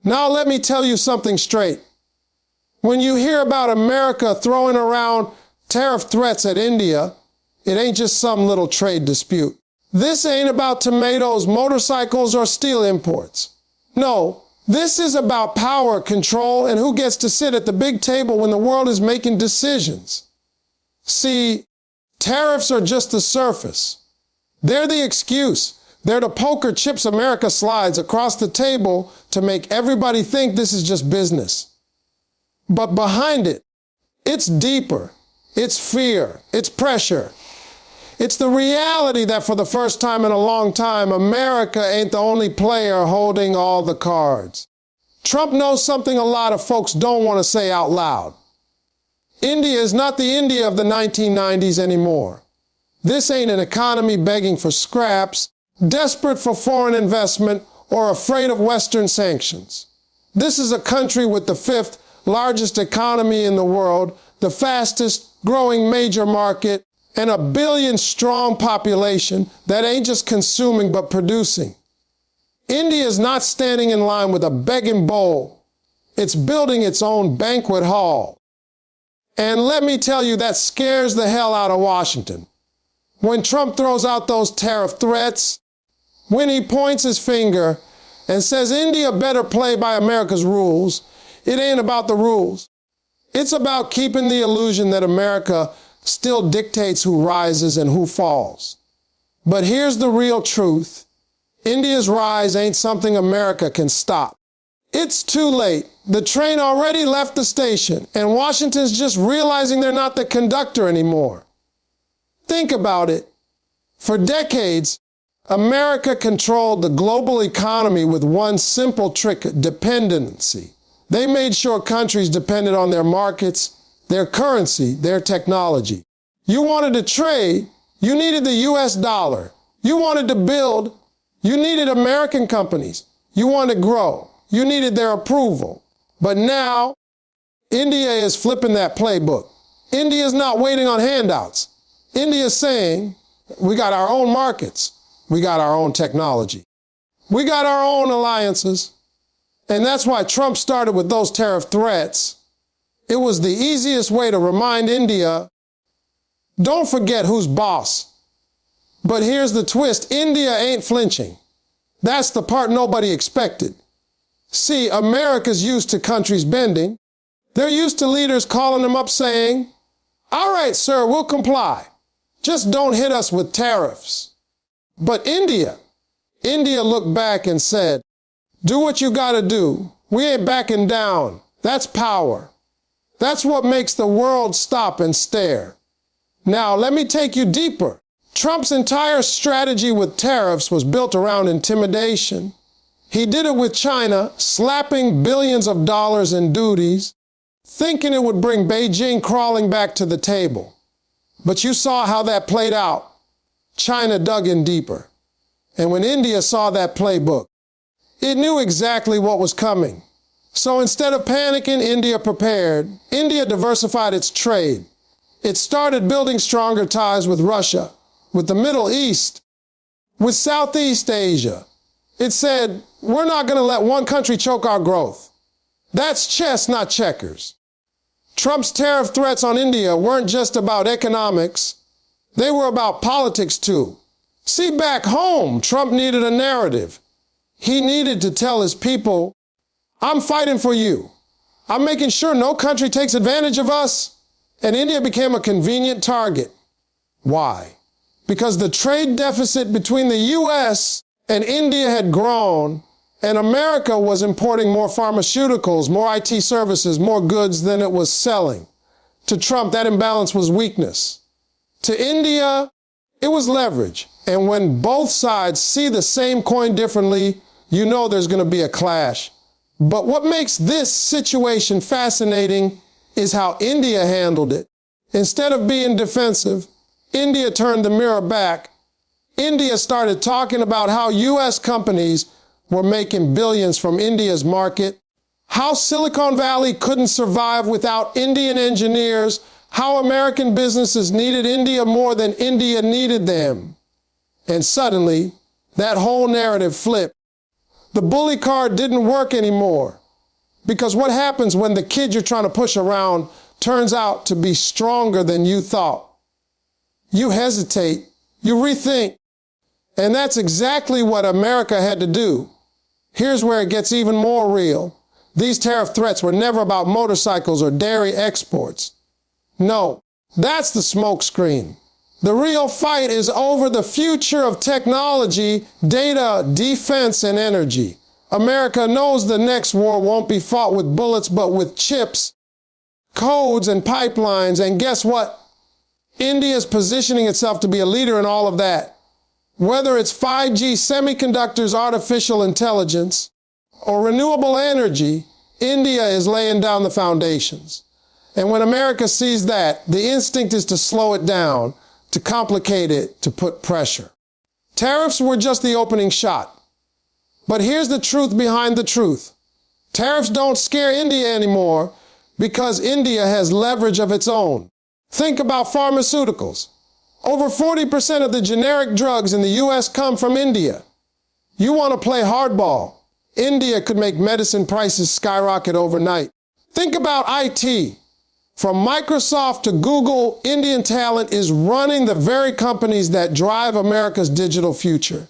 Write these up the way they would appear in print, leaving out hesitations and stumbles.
Now let me tell you something straight. When you hear about America throwing around tariff threats at India, it ain't just some little trade dispute. This ain't about tomatoes, motorcycles, or steel imports. No, this is about power, control, and who gets to sit at the big table when the world is making decisions. See, tariffs are just the surface. They're the excuse. They're the poker chips America slides across the table to make everybody think this is just business. But behind it, it's deeper. It's fear. It's pressure. It's the reality that for the first time in a long time, America ain't the only player holding all the cards. Trump knows something a lot of folks don't want to say out loud. India is not the India of the 1990s anymore. This ain't an economy begging for scraps, desperate for foreign investment, or afraid of Western sanctions. This is a country with the fifth largest economy in the world, the fastest growing major market, and a billion-strong population that ain't just consuming but producing. India is not standing in line with a begging bowl. It's building its own banquet hall. And let me tell you, that scares the hell out of Washington. When Trump throws out those tariff threats, when he points his finger and says India better play by America's rules, it ain't about the rules. It's about keeping the illusion that America still dictates who rises and who falls. But here's the real truth. India's rise ain't something America can stop. It's too late. The train already left the station, and Washington's just realizing they're not the conductor anymore. Think about it. For decades, America controlled the global economy with one simple trick: dependency. They made sure countries depended on their markets, their currency, their technology. You wanted to trade, you needed the US dollar. You wanted to build, you needed American companies. You wanted to grow, you needed their approval. But now, India is flipping that playbook. India is not waiting on handouts. India is saying, we got our own markets. We got our own technology. We got our own alliances. And that's why Trump started with those tariff threats. It was the easiest way to remind India, don't forget who's boss. But here's the twist. India ain't flinching. That's the part nobody expected. See, America's used to countries bending. They're used to leaders calling them up saying, all right, sir, we'll comply. Just don't hit us with tariffs. But India looked back and said, do what you gotta do. We ain't backing down. That's power. That's what makes the world stop and stare. Now, let me take you deeper. Trump's entire strategy with tariffs was built around intimidation. He did it with China, slapping billions of dollars in duties, thinking it would bring Beijing crawling back to the table. But you saw how that played out. China dug in deeper. And when India saw that playbook, it knew exactly what was coming. So instead of panicking, India prepared. India diversified its trade. It started building stronger ties with Russia, with the Middle East, with Southeast Asia. It said, we're not going to let one country choke our growth. That's chess, not checkers. Trump's tariff threats on India weren't just about economics. They were about politics too. See, back home, Trump needed a narrative. He needed to tell his people, I'm fighting for you. I'm making sure no country takes advantage of us. And India became a convenient target. Why? Because the trade deficit between the US and India had grown, and America was importing more pharmaceuticals, more IT services, more goods than it was selling. To Trump, that imbalance was weakness. To India, it was leverage. And when both sides see the same coin differently, you know there's going to be a clash. But what makes this situation fascinating is how India handled it. Instead of being defensive, India turned the mirror back. India started talking about how US companies were making billions from India's market, how Silicon Valley couldn't survive without Indian engineers, how American businesses needed India more than India needed them. And suddenly, that whole narrative flipped. The bully card didn't work anymore. Because what happens when the kid you're trying to push around turns out to be stronger than you thought? You hesitate, you rethink, and that's exactly what America had to do. Here's where it gets even more real. These tariff threats were never about motorcycles or dairy exports. No, that's the smokescreen. The real fight is over the future of technology, data, defense, and energy. America knows the next war won't be fought with bullets, but with chips, codes, and pipelines. And guess what? India is positioning itself to be a leader in all of that. Whether it's 5G, semiconductors, artificial intelligence, or renewable energy, India is laying down the foundations. And when America sees that, the instinct is to slow it down, to complicate it, to put pressure. Tariffs were just the opening shot. But here's the truth behind the truth. Tariffs don't scare India anymore because India has leverage of its own. Think about pharmaceuticals. Over 40% of the generic drugs in the U.S. come from India. You want to play hardball. India could make medicine prices skyrocket overnight. Think about IT. From Microsoft to Google, Indian talent is running the very companies that drive America's digital future.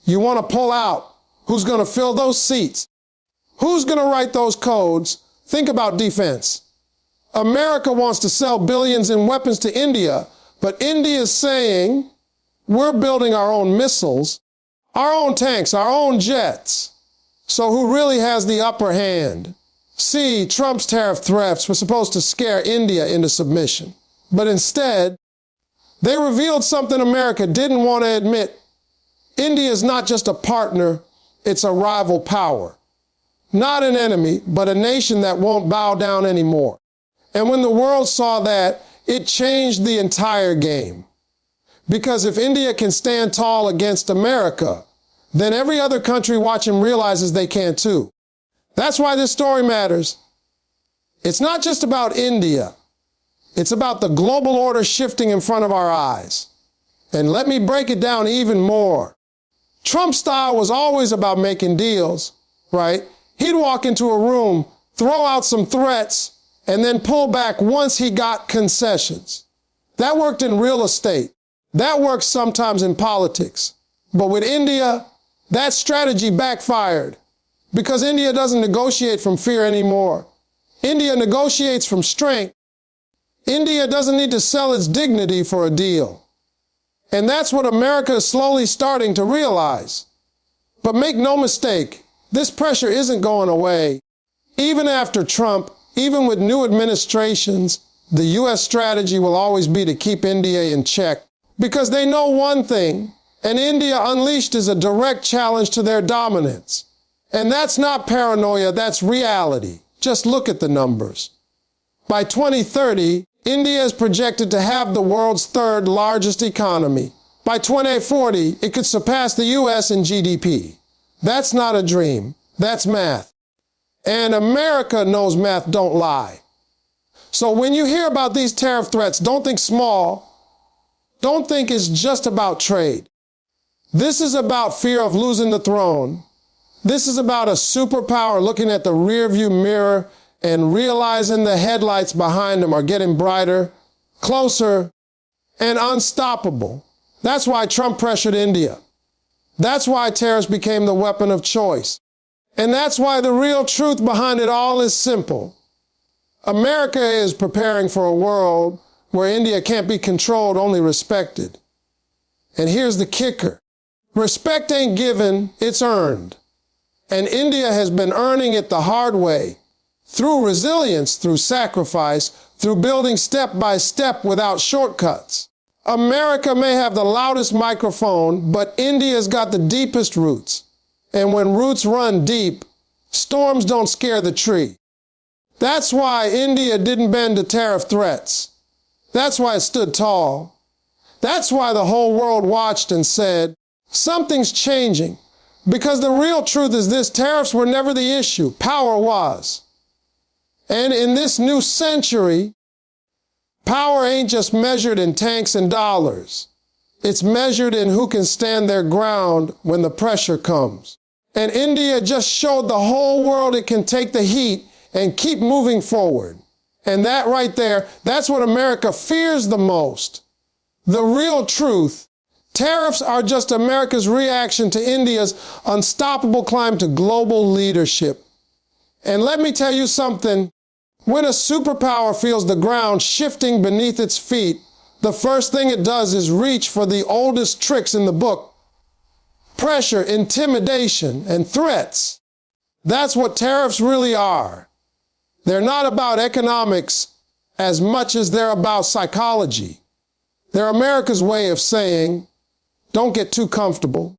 You want to pull out. Who's going to fill those seats? Who's going to write those codes? Think about defense. America wants to sell billions in weapons to India, but India is saying, we're building our own missiles, our own tanks, our own jets. So who really has the upper hand? See, Trump's tariff threats were supposed to scare India into submission. But instead, they revealed something America didn't want to admit. India is not just a partner, it's a rival power. Not an enemy, but a nation that won't bow down anymore. And when the world saw that, it changed the entire game. Because if India can stand tall against America, then every other country watching realizes they can too. That's why this story matters. It's not just about India. It's about the global order shifting in front of our eyes. And let me break it down even more. Trump's style was always about making deals, right? He'd walk into a room, throw out some threats, and then pull back once he got concessions. That worked in real estate. That works sometimes in politics. But with India, that strategy backfired because India doesn't negotiate from fear anymore. India negotiates from strength. India doesn't need to sell its dignity for a deal. And that's what America is slowly starting to realize. But make no mistake, this pressure isn't going away. Even after Trump, even with new administrations, the U.S. strategy will always be to keep India in check because they know one thing, and India unleashed is a direct challenge to their dominance. And that's not paranoia, that's reality. Just look at the numbers. By 2030, India is projected to have the world's third largest economy. By 2040, it could surpass the U.S. in GDP. That's not a dream, that's math. And America knows math don't lie. So when you hear about these tariff threats, don't think small. Don't think it's just about trade. This is about fear of losing the throne. This is about a superpower looking at the rearview mirror and realizing the headlights behind them are getting brighter, closer, and unstoppable. That's why Trump pressured India. That's why tariffs became the weapon of choice. And that's why the real truth behind it all is simple. America is preparing for a world where India can't be controlled, only respected. And here's the kicker. Respect ain't given, it's earned. And India has been earning it the hard way, through resilience, through sacrifice, through building step by step without shortcuts. America may have the loudest microphone, but India's got the deepest roots. And when roots run deep, storms don't scare the tree. That's why India didn't bend to tariff threats. That's why it stood tall. That's why the whole world watched and said, something's changing. Because the real truth is this, tariffs were never the issue, power was. And in this new century, power ain't just measured in tanks and dollars. It's measured in who can stand their ground when the pressure comes. And India just showed the whole world it can take the heat and keep moving forward. And that right there, that's what America fears the most. The real truth, tariffs are just America's reaction to India's unstoppable climb to global leadership. And let me tell you something, when a superpower feels the ground shifting beneath its feet, the first thing it does is reach for the oldest tricks in the book. Pressure, intimidation, and threats. That's what tariffs really are. They're not about economics as much as they're about psychology. They're America's way of saying, don't get too comfortable.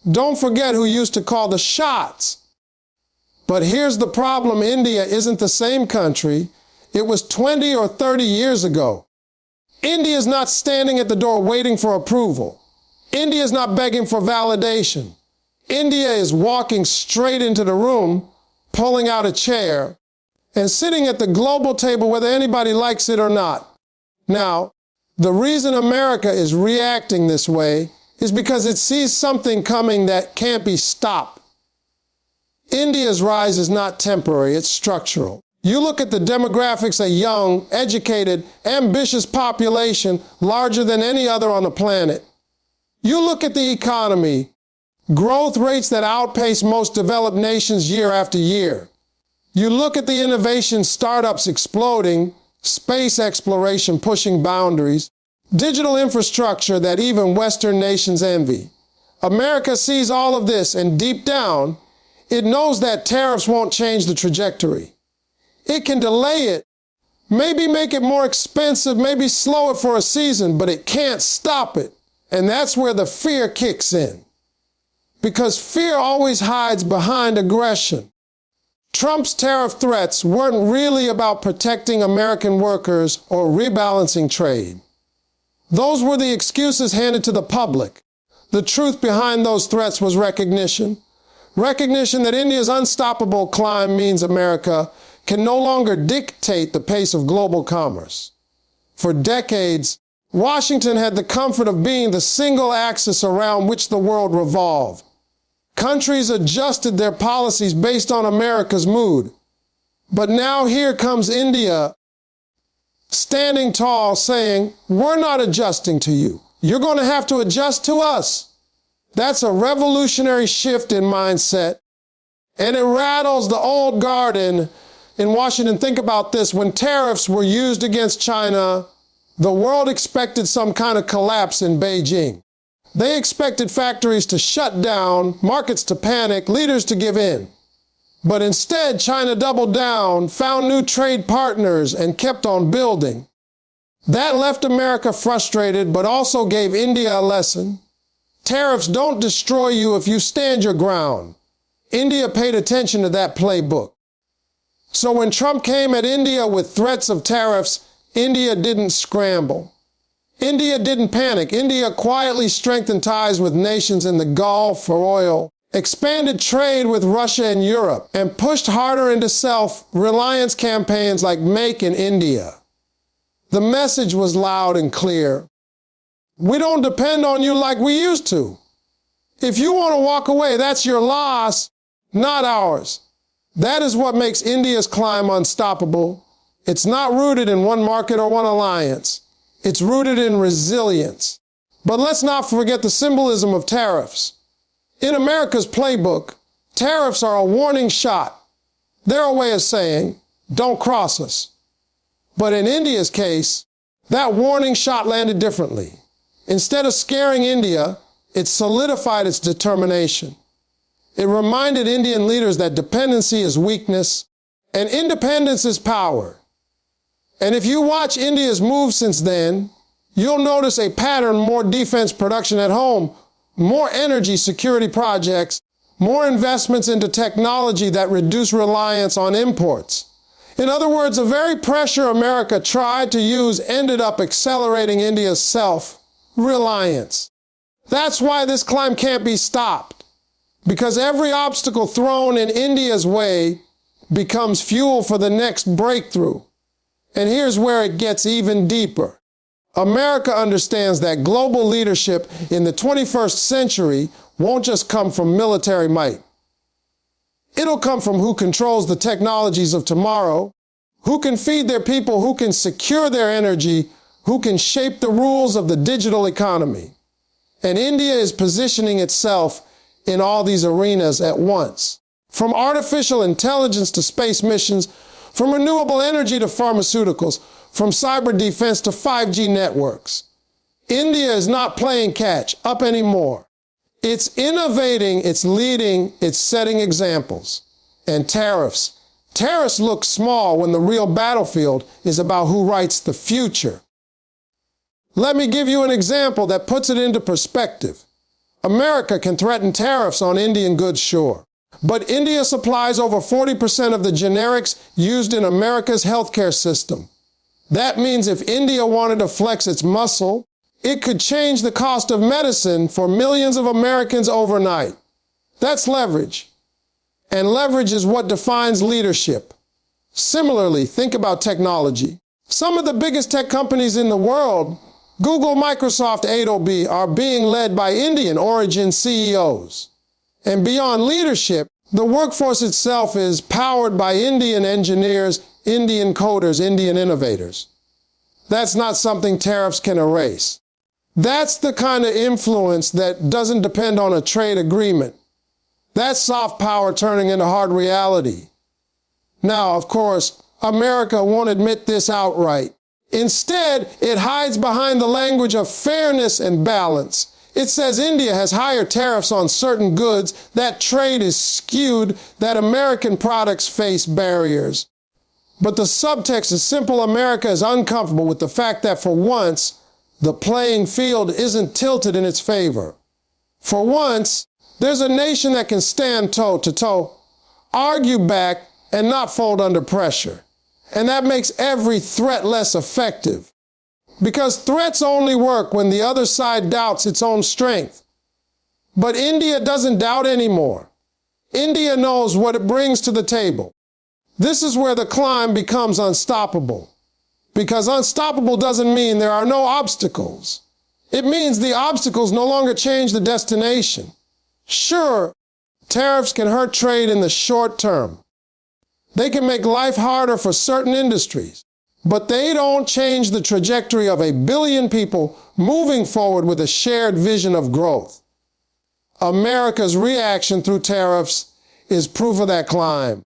Don't forget who used to call the shots. But here's the problem, India isn't the same country it was 20 or 30 years ago. India is not standing at the door waiting for approval. India is not begging for validation. India is walking straight into the room, pulling out a chair, and sitting at the global table whether anybody likes it or not. Now, the reason America is reacting this way is because it sees something coming that can't be stopped. India's rise is not temporary, it's structural. You look at the demographics, a young, educated, ambitious population larger than any other on the planet. You look at the economy, growth rates that outpace most developed nations year after year. You look at the innovation, startups exploding, space exploration pushing boundaries, digital infrastructure that even Western nations envy. America sees all of this, and deep down, it knows that tariffs won't change the trajectory. It can delay it, maybe make it more expensive, maybe slow it for a season, but it can't stop it. And that's where the fear kicks in. Because fear always hides behind aggression. Trump's tariff threats weren't really about protecting American workers or rebalancing trade. Those were the excuses handed to the public. The truth behind those threats was recognition. Recognition that India's unstoppable climb means America can no longer dictate the pace of global commerce. For decades, Washington had the comfort of being the single axis around which the world revolved. Countries adjusted their policies based on America's mood. But now here comes India, standing tall, saying, we're not adjusting to you. You're going to have to adjust to us. That's a revolutionary shift in mindset, and it rattles the old guard in Washington. Think about this. When tariffs were used against China, the world expected some kind of collapse in Beijing. They expected factories to shut down, markets to panic, leaders to give in. But instead, China doubled down, found new trade partners, and kept on building. That left America frustrated, but also gave India a lesson. Tariffs don't destroy you if you stand your ground. India paid attention to that playbook. So when Trump came at India with threats of tariffs, India didn't scramble. India didn't panic. India quietly strengthened ties with nations in the Gulf for oil, expanded trade with Russia and Europe, and pushed harder into self-reliance campaigns like Make in India. The message was loud and clear. We don't depend on you like we used to. If you want to walk away, that's your loss, not ours. That is what makes India's climb unstoppable. It's not rooted in one market or one alliance. It's rooted in resilience. But let's not forget the symbolism of tariffs. In America's playbook, tariffs are a warning shot. They're a way of saying, don't cross us. But in India's case, that warning shot landed differently. Instead of scaring India, it solidified its determination. It reminded Indian leaders that dependency is weakness and independence is power. And if you watch India's move since then, you'll notice a pattern: more defense production at home, more energy security projects, more investments into technology that reduce reliance on imports. In other words, the very pressure America tried to use ended up accelerating India's self-reliance. That's why this climb can't be stopped, because every obstacle thrown in India's way becomes fuel for the next breakthrough. And here's where it gets even deeper. America understands that global leadership in the 21st century won't just come from military might. It'll come from who controls the technologies of tomorrow, who can feed their people, who can secure their energy, who can shape the rules of the digital economy. And India is positioning itself in all these arenas at once. From artificial intelligence to space missions, from renewable energy to pharmaceuticals, from cyber defense to 5G networks. India is not playing catch up anymore. It's innovating, it's leading, it's setting examples. And tariffs. Tariffs look small when the real battlefield is about who writes the future. Let me give you an example that puts it into perspective. America can threaten tariffs on Indian goods, sure. But India supplies over 40% of the generics used in America's healthcare system. That means if India wanted to flex its muscle, it could change the cost of medicine for millions of Americans overnight. That's leverage. And leverage is what defines leadership. Similarly, think about technology. Some of the biggest tech companies in the world, Google, Microsoft, Adobe, are being led by Indian origin CEOs. And beyond leadership, the workforce itself is powered by Indian engineers, Indian coders, Indian innovators. That's not something tariffs can erase. That's the kind of influence that doesn't depend on a trade agreement. That's soft power turning into hard reality. Now, of course, America won't admit this outright. Instead, it hides behind the language of fairness and balance. It says India has higher tariffs on certain goods, that trade is skewed, that American products face barriers. But the subtext is simple. America is uncomfortable with the fact that for once, the playing field isn't tilted in its favor. For once, there's a nation that can stand toe to toe, argue back, and not fold under pressure. And that makes every threat less effective. Because threats only work when the other side doubts its own strength. But India doesn't doubt anymore. India knows what it brings to the table. This is where the climb becomes unstoppable. Because unstoppable doesn't mean there are no obstacles. It means the obstacles no longer change the destination. Sure, tariffs can hurt trade in the short term. They can make life harder for certain industries. But they don't change the trajectory of 1 billion people moving forward with a shared vision of growth. America's reaction through tariffs is proof of that climb.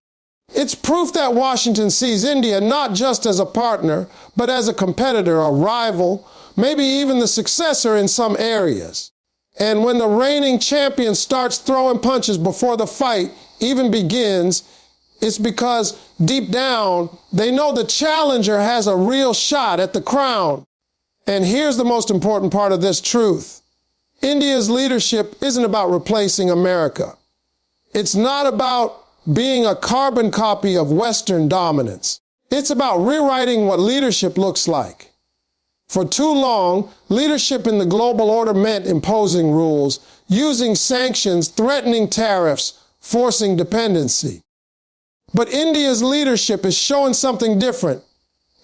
It's proof that Washington sees India not just as a partner, but as a competitor, a rival, maybe even the successor in some areas. And when the reigning champion starts throwing punches before the fight even begins, it's because deep down, they know the challenger has a real shot at the crown. And here's the most important part of this truth. India's leadership isn't about replacing America. It's not about being a carbon copy of Western dominance. It's about rewriting what leadership looks like. For too long, leadership in the global order meant imposing rules, using sanctions, threatening tariffs, forcing dependency. But India's leadership is showing something different.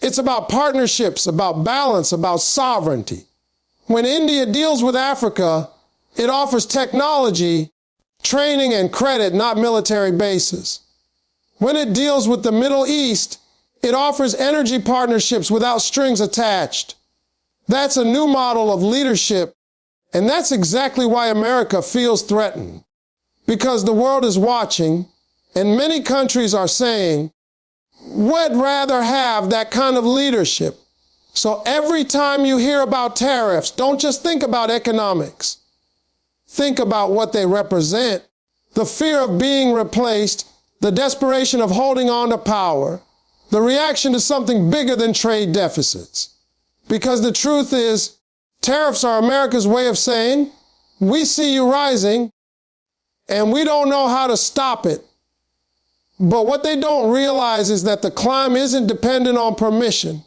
It's about partnerships, about balance, about sovereignty. When India deals with Africa, it offers technology, training, and credit, not military bases. When it deals with the Middle East, it offers energy partnerships without strings attached. That's a new model of leadership, and that's exactly why America feels threatened. Because the world is watching, and many countries are saying, we'd rather have that kind of leadership. So every time you hear about tariffs, don't just think about economics. Think about what they represent. The fear of being replaced, the desperation of holding on to power, the reaction to something bigger than trade deficits. Because the truth is, tariffs are America's way of saying, we see you rising, and we don't know how to stop it. But what they don't realize is that the climb isn't dependent on permission.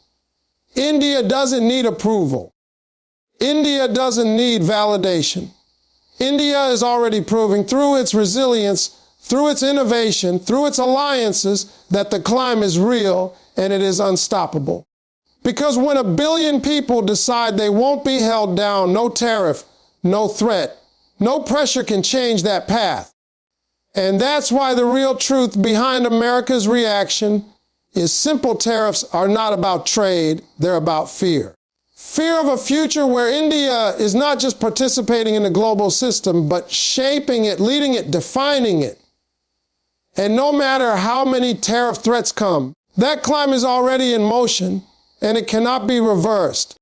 India doesn't need approval. India doesn't need validation. India is already proving through its resilience, through its innovation, through its alliances, that the climb is real and it is unstoppable. Because when 1 billion people decide they won't be held down, no tariff, no threat, no pressure can change that path. And that's why the real truth behind America's reaction is simple tariffs are not about trade, they're about fear. Fear of a future where India is not just participating in the global system, but shaping it, leading it, defining it. And no matter how many tariff threats come, that climb is already in motion and it cannot be reversed.